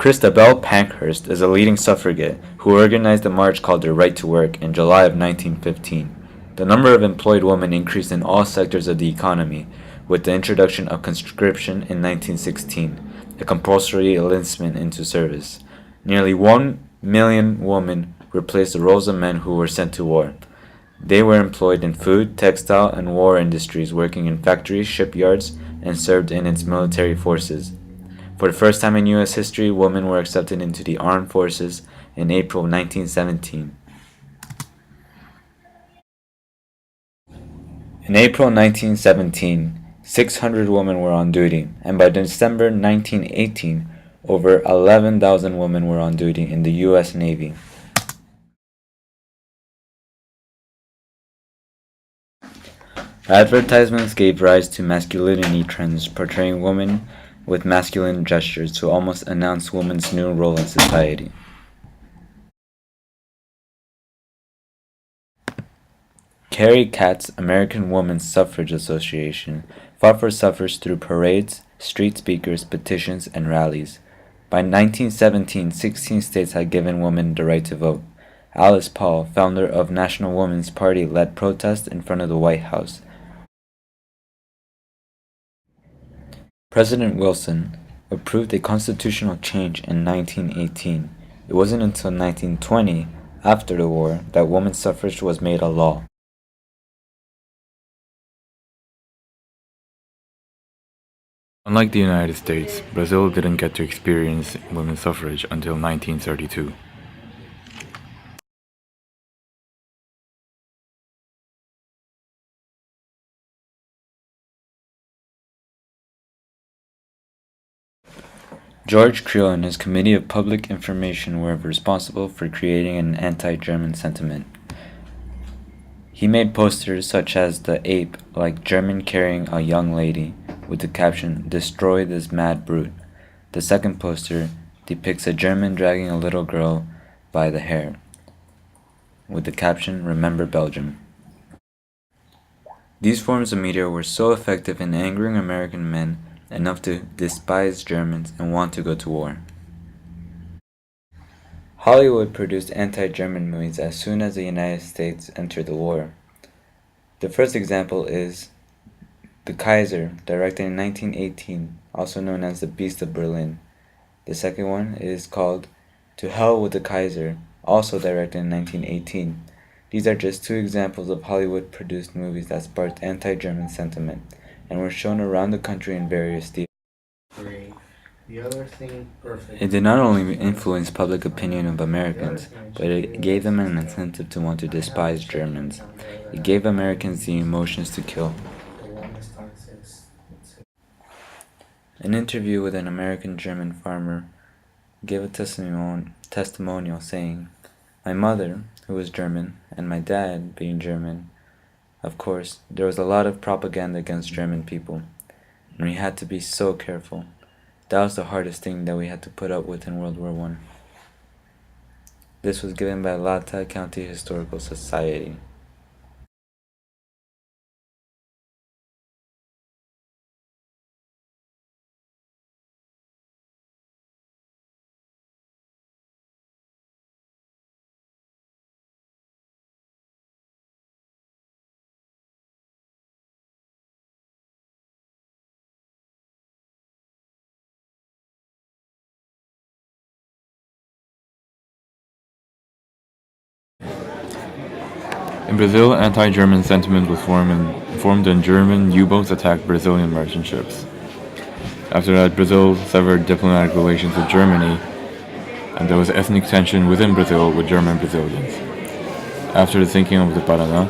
Christabel Pankhurst is a leading suffragette who organized a march called the Right to Work in July of 1915. The number of employed women increased in all sectors of the economy with the introduction of conscription in 1916, a compulsory enlistment into service. Nearly 1 million women replaced the roles of men who were sent to war. They were employed in food, textile, and war industries, working in factories, shipyards, and served in its military forces. For the first time in U.S. history, women were accepted into the armed forces in April 1917. In April 1917, 600 women were on duty, and by December 1918, over 11,000 women were on duty in the U.S. Navy. Advertisements gave rise to masculinity trends portraying women with masculine gestures to almost announce women's new role in society. Carrie Katz, American Women's Suffrage Association, fought for suffrage through parades, street speakers, petitions, and rallies. By 1917, 16 states had given women the right to vote. Alice Paul, founder of National Woman's Party, led protests in front of the White House. President Wilson approved a constitutional change in 1918. It wasn't until 1920, after the war, that women's suffrage was made a law. Unlike the United States, Brazil didn't get to experience women's suffrage until 1932. George Creel and his Committee of Public Information were responsible for creating an anti-German sentiment. He made posters such as the ape, like German carrying a young lady, with the caption, "Destroy this mad brute." The second poster depicts a German dragging a little girl by the hair, with the caption, "Remember Belgium." These forms of media were so effective in angering American men enough to despise Germans and want to go to war. Hollywood produced anti-German movies as soon as the United States entered the war. The first example is The Kaiser, directed in 1918, also known as The Beast of Berlin. The second one is called To Hell with the Kaiser, also directed in 1918. These are just two examples of Hollywood-produced movies that sparked anti-German sentiment and were shown around the country in various theaters. It did not only influence public opinion of Americans, but it gave them an incentive to want to despise Germans. It gave Americans the emotions to kill. An interview with an American German farmer gave a testimonial saying, "My mother, who was German, and my dad, being German, of course, there was a lot of propaganda against German people, and we had to be so careful. That was the hardest thing that we had to put up with in World War I." This was given by Latah County Historical Society. In Brazil, anti-German sentiment was formed when German U-boats attacked Brazilian merchant ships. After that, Brazil severed diplomatic relations with Germany, and there was ethnic tension within Brazil with German Brazilians. After the sinking of the Paraná,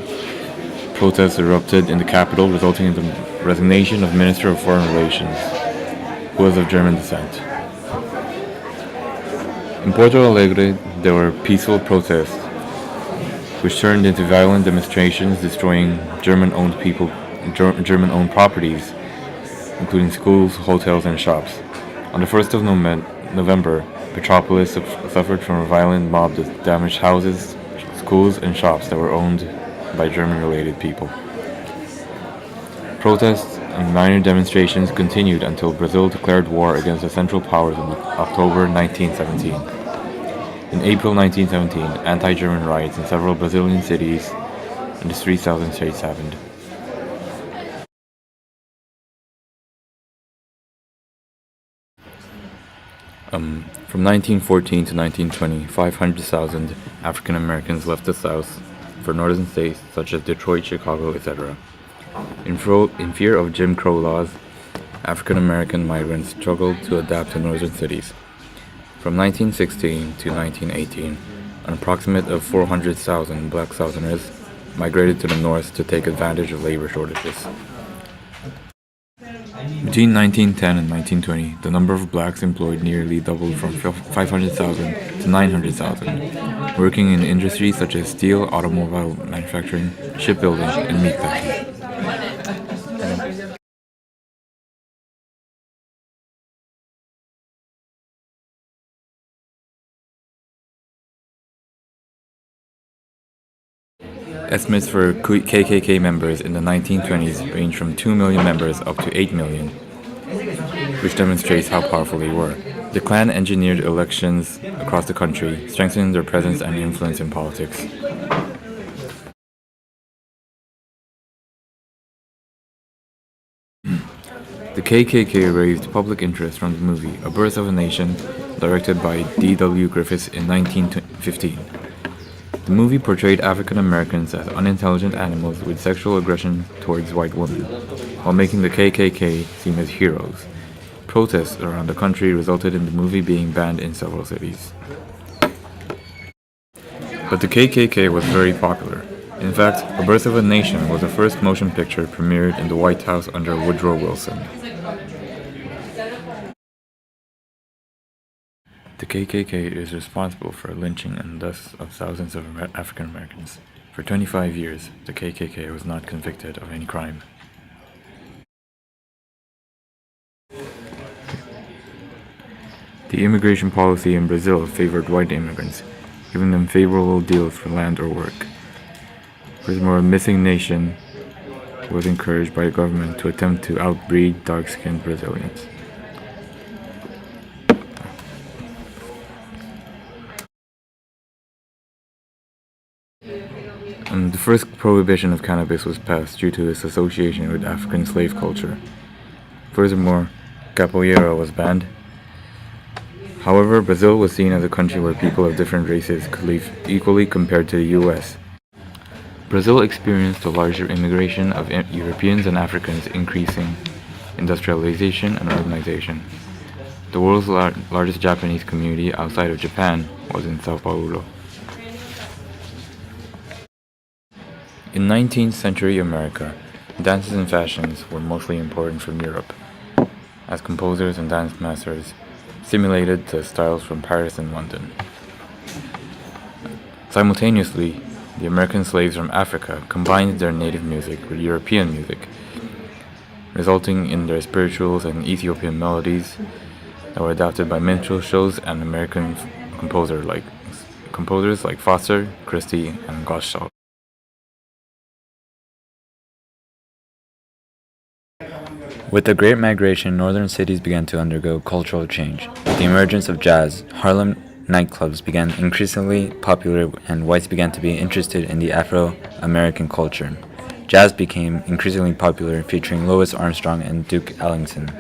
protests erupted in the capital, resulting in the resignation of Minister of Foreign Relations, who was of German descent. In Porto Alegre, there were peaceful protests, which turned into violent demonstrations destroying German-owned properties, including schools, hotels, and shops. On the 1st of November, Petropolis suffered from a violent mob that damaged houses, schools, and shops that were owned by German-related people. Protests and minor demonstrations continued until Brazil declared war against the Central Powers in October 1917. In April 1917, anti-German riots in several Brazilian cities and the 3 southern states happened. From 1914 to 1920, 500,000 African Americans left the South for northern states such as Detroit, Chicago, etc. In fear of Jim Crow laws, African American migrants struggled to adapt to northern cities. From 1916 to 1918, an approximate of 400,000 black Southerners migrated to the north to take advantage of labor shortages. Between 1910 and 1920, the number of blacks employed nearly doubled from 500,000 to 900,000, working in industries such as steel, automobile manufacturing, shipbuilding, and meatpacking. Estimates for KKK members in the 1920s range from 2 million members up to 8 million, which demonstrates how powerful they were. The Klan engineered elections across the country, strengthening their presence and influence in politics. The KKK raised public interest from the movie A Birth of a Nation, directed by D.W. Griffiths in 1915. The movie portrayed African Americans as unintelligent animals with sexual aggression towards white women, while making the KKK seem as heroes. Protests around the country resulted in the movie being banned in several cities. But the KKK was very popular. In fact, A Birth of a Nation was the first motion picture premiered in the White House under Woodrow Wilson. The KKK is responsible for lynching and deaths of thousands of African Americans. For 25 years, the KKK was not convicted of any crime. The immigration policy in Brazil favored white immigrants, giving them favorable deals for land or work. Furthermore, a missing nation was encouraged by the government to attempt to outbreed dark-skinned Brazilians. The first prohibition of cannabis was passed due to its association with African slave culture. Furthermore, capoeira was banned. However, Brazil was seen as a country where people of different races could live equally compared to the US. Brazil experienced a larger immigration of Europeans and Africans, increasing industrialization and urbanization. The world's largest Japanese community outside of Japan was in Sao Paulo. In 19th century America, dances and fashions were mostly imported from Europe, as composers and dance masters simulated the styles from Paris and London. Simultaneously, the American slaves from Africa combined their native music with European music, resulting in their spirituals and Ethiopian melodies that were adapted by minstrel shows and American composers like Foster, Christie, and Gottschalk. With the Great Migration, northern cities began to undergo cultural change. With the emergence of jazz, Harlem nightclubs began increasingly popular and whites began to be interested in the Afro-American culture. Jazz became increasingly popular, featuring Louis Armstrong and Duke Ellington.